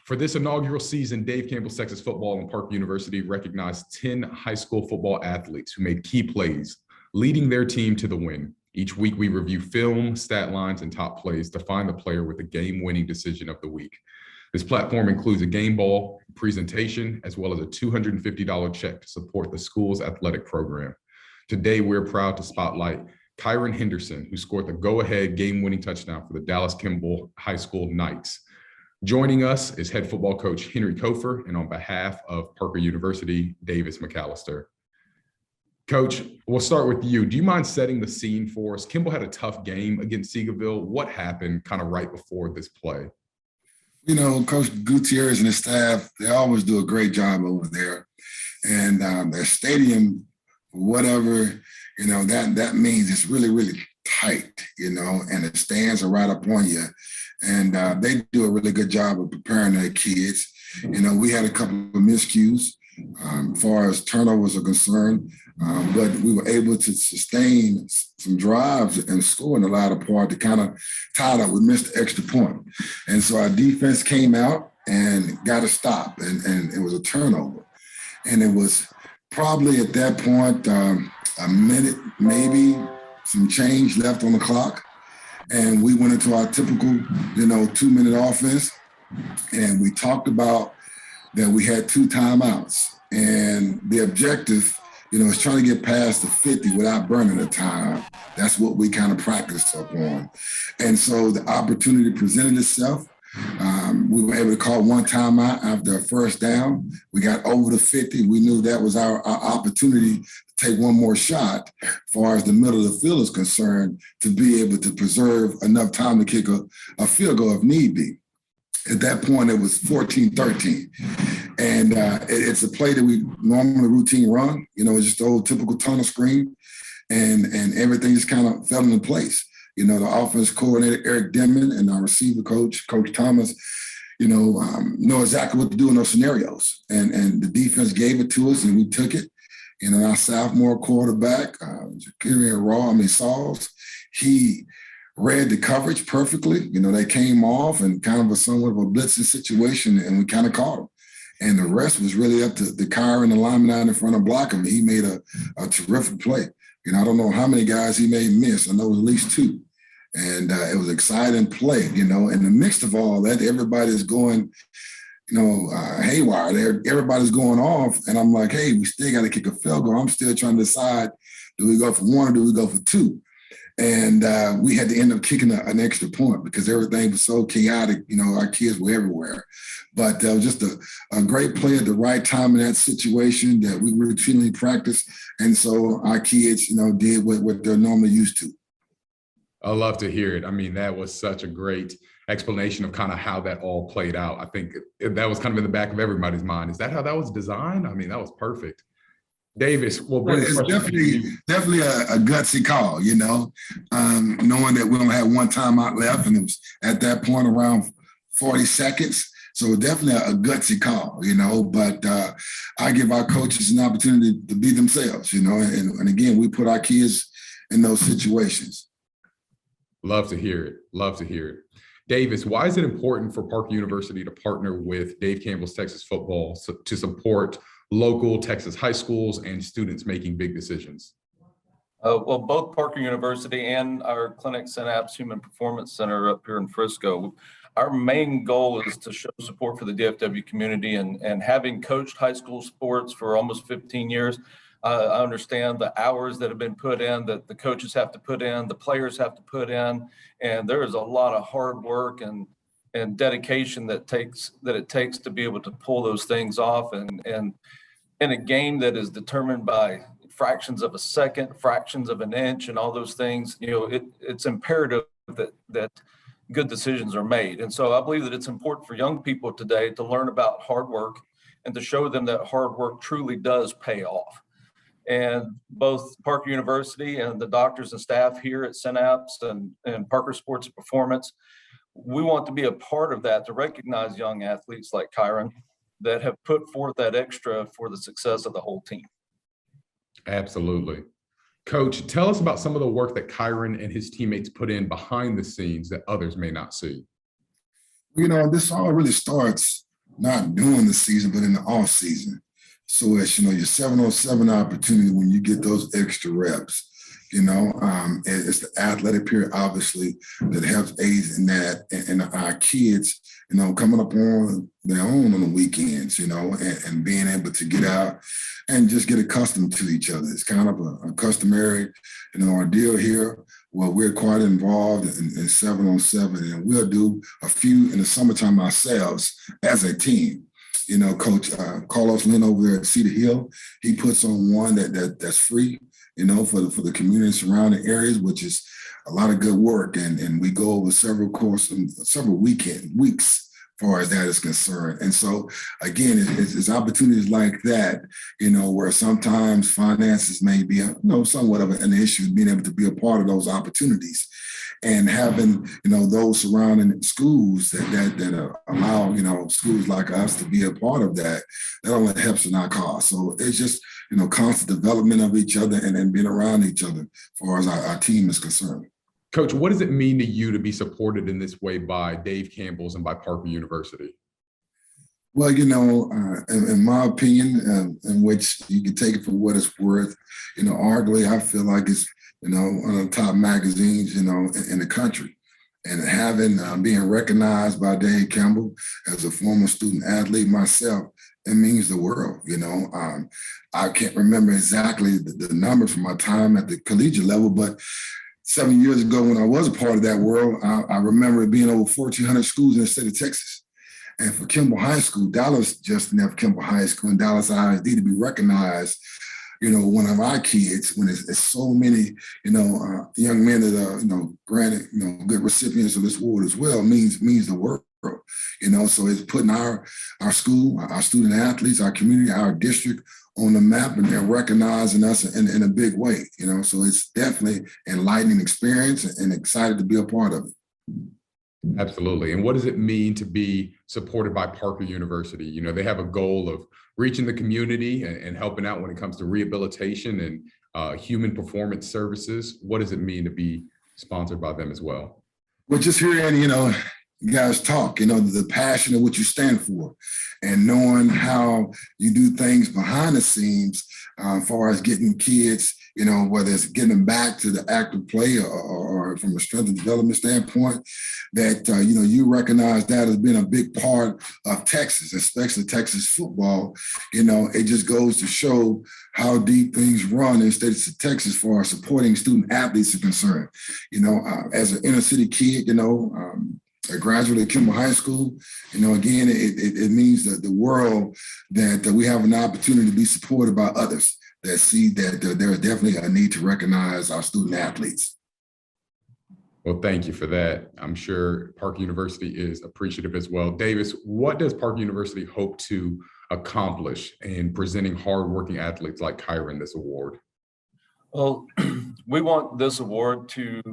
For this inaugural season, Dave Campbell's Texas Football and Park University recognized 10 high school football athletes who made key plays, leading their team to the win. Each week, we review film, stat lines, and top plays to find the player with the game-winning decision of the week. This platform includes a game ball presentation, as well as a $250 check to support the school's athletic program. Today, we're proud to spotlight Kyron Henderson, who scored the go-ahead game-winning touchdown for the Dallas Kimball High School Knights. Joining us is head football coach Henry Kofer, and on behalf of Parker University, Davis McAllister. Coach, we'll start with you. Do you mind setting the scene for us? Kimball had a tough game against Seagoville. What happened kind of right before this play? You know, Coach Gutierrez and his staff, they always do a great job over there. And their stadium, whatever, you know, that means it's really, really tight, you know, and the stands are right up on you. And they do a really good job of preparing their kids. You know, we had a couple of miscues as far as turnovers are concerned, but we were able to sustain some drives and score in the latter part to kind of tie it up. We missed the extra point. And so our defense came out and got a stop, and it was a turnover. And it was probably at that point a minute, maybe some change left on the clock. And we went into our typical, you know, 2-minute offense. And we talked about that we had 2 timeouts. And the objective, you know, is trying to get past the 50 without burning the time. That's what we kind of practiced upon. And so the opportunity presented itself. We were able to call 1 timeout after a first down. We got over the 50. We knew that was our opportunity to take one more shot as far as the middle of the field is concerned, to be able to preserve enough time to kick a field goal if need be. At that point, it was 14-13. And it's a play that we normally routine run. You know, it's just the old typical tunnel screen. And everything just kind of fell into place. You know, the offense coordinator, Eric Denman, and our receiver coach, Coach Thomas, you know exactly what to do in those scenarios. And the defense gave it to us, and we took it. You know, our sophomore quarterback, Sauls, he read the coverage perfectly. You know, they came off and kind of somewhat of a blitzing situation, and we kind of caught him. And the rest was really up to the Kyron, the lineman out in front of blocking him. He made a terrific play. You know, I don't know how many guys he made miss. I know it was at least 2. And it was an exciting play, you know. In the midst of all that, everybody's going, you know, haywire. Everybody's going off. And I'm like, hey, we still got to kick a field goal. I'm still trying to decide, do we go for 1 or do we go for 2? And we had to end up kicking an extra point because everything was so chaotic. You know, our kids were everywhere. But it was just a great play at the right time in that situation that we routinely practice. And so our kids, you know, did what they're normally used to. I love to hear it. I mean, that was such a great explanation of kind of how that all played out. I think that was kind of in the back of everybody's mind. Is that how that was designed? I mean, that was perfect. Davis, it's definitely a gutsy call, you know, knowing that we only had 1 timeout left, and it was at that point around 40 seconds. So definitely a gutsy call, you know, but I give our coaches an opportunity to be themselves, you know, and again, we put our kids in those situations. Love to hear it. Love to hear it. Davis, why is it important for Park University to partner with Dave Campbell's Texas Football to support local Texas high schools and students making big decisions? Well, both Parker University and our clinic Synapse Human Performance Center up here in Frisco, our main goal is to show support for the DFW community, and having coached high school sports for almost 15 years, I understand the hours that have been put in, that the coaches have to put in, the players have to put in, and there is a lot of hard work and dedication that it takes to be able to pull those things off. And in a game that is determined by fractions of a second, fractions of an inch, and all those things, you know, it's imperative that good decisions are made. And so I believe that it's important for young people today to learn about hard work and to show them that hard work truly does pay off. And both Parker University and the doctors and staff here at Synapse and Parker Sports and Performance, we want to be a part of that, to recognize young athletes like Kyron that have put forth that extra for the success of the whole team. Absolutely. Coach, tell us about some of the work that Kyron and his teammates put in behind the scenes that others may not see. You know, this all really starts not during the season, but in the off season. So it's, your 7-on-7 opportunity when you get those extra reps. It's the athletic period, obviously, that helps aid in that. And our kids, coming up on their own on the weekends, and being able to get out and just get accustomed to each other. It's kind of a customary, ordeal here. Well, we're quite involved in 7-on-7, and we'll do a few in the summertime ourselves as a team. Coach Carlos Lynn over there at Cedar Hill, he puts on one that's free, for the community and surrounding areas, which is a lot of good work. And we go over several weeks as far as that is concerned. And so, again, it's opportunities like that, where sometimes finances may be, somewhat of an issue, being able to be a part of those opportunities. And having, those surrounding schools that allow, schools like us to be a part of that only helps in our cause. So it's just, constant development of each other and then being around each other as far as our team is concerned. Coach, what does it mean to you to be supported in this way by Dave Campbell's and by Parker University? Well, in my opinion, in which you can take it for what it's worth, arguably, I feel like it's, one of the top magazines, in the country. And having, being recognized by Dave Campbell as a former student athlete myself, it means the world, I can't remember exactly the numbers from my time at the collegiate level, but 7 years ago when I was a part of that world, I remember it being over 1,400 schools in the state of Texas. And for Kimball High School, Dallas just left Kimball High School and Dallas ISD to be recognized, one of our kids, when it's so many, young men that are, granted, good recipients of this award as well, means the world. So it's putting our school, our student athletes, our community, our district on the map, and they're recognizing us in a big way, so it's definitely an enlightening experience and excited to be a part of it. Absolutely. And what does it mean to be supported by Parker University? They have a goal of reaching the community and helping out when it comes to rehabilitation and human performance services. What does it mean to be sponsored by them as well? Well, just hearing, you guys talk, the passion of what you stand for and knowing how you do things behind the scenes as far as getting kids, whether it's getting them back to the active play or from a strength and development standpoint, that, you recognize that as being a big part of Texas, especially Texas football. It just goes to show how deep things run in the state of Texas as far as supporting student athletes are concerned. As an inner city kid, a graduate at Kimball High School, again, it means that the world that we have an opportunity to be supported by others that see that there is definitely a need to recognize our student athletes. Well, thank you for that. I'm sure Parker University is appreciative as well. Davis, what does Parker University hope to accomplish in presenting hardworking athletes like Kyron this award? Well, we want this award to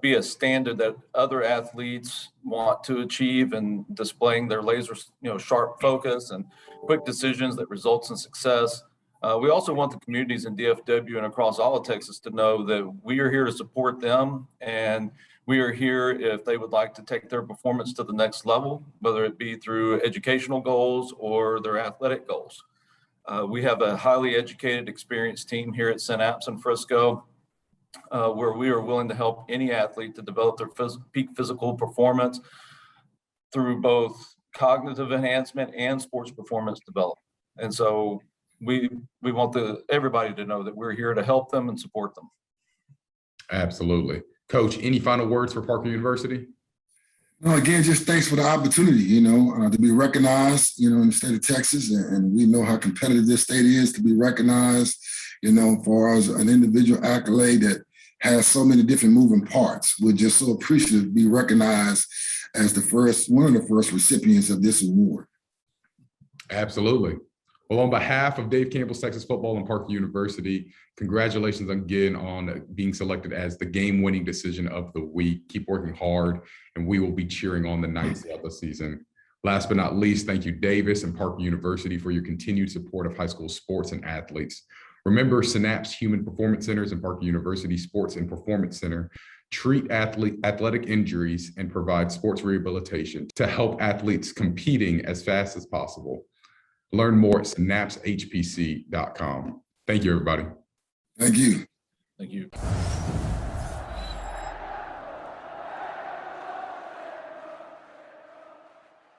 be a standard that other athletes want to achieve and displaying their laser, sharp focus and quick decisions that results in success. We also want the communities in DFW and across all of Texas to know that we are here to support them, and we are here if they would like to take their performance to the next level, whether it be through educational goals or their athletic goals. We have a highly educated, experienced team here at Synapse in Frisco, where we are willing to help any athlete to develop their peak physical performance through both cognitive enhancement and sports performance development. And so we want everybody to know that we're here to help them and support them. Absolutely. Coach, any final words for Parker University? No, again, just thanks for the opportunity, to be recognized, in the state of Texas. And we know how competitive this state is to be recognized, for as an individual accolade that has so many different moving parts. We're just so appreciative to be recognized as one of the first recipients of this award. Absolutely. Well, on behalf of Dave Campbell's Texas Football and Parker University, congratulations again on being selected as the game-winning decision of the week. Keep working hard, and we will be cheering on the Knights throughout the season. Last but not least, thank you, Davis and Parker University, for your continued support of high school sports and athletes. Remember, Synapse Human Performance Centers and Parker University Sports and Performance Center treat athletic injuries, and provide sports rehabilitation to help athletes competing as fast as possible. Learn more at synapsehpc.com. Thank you, everybody. Thank you. Thank you.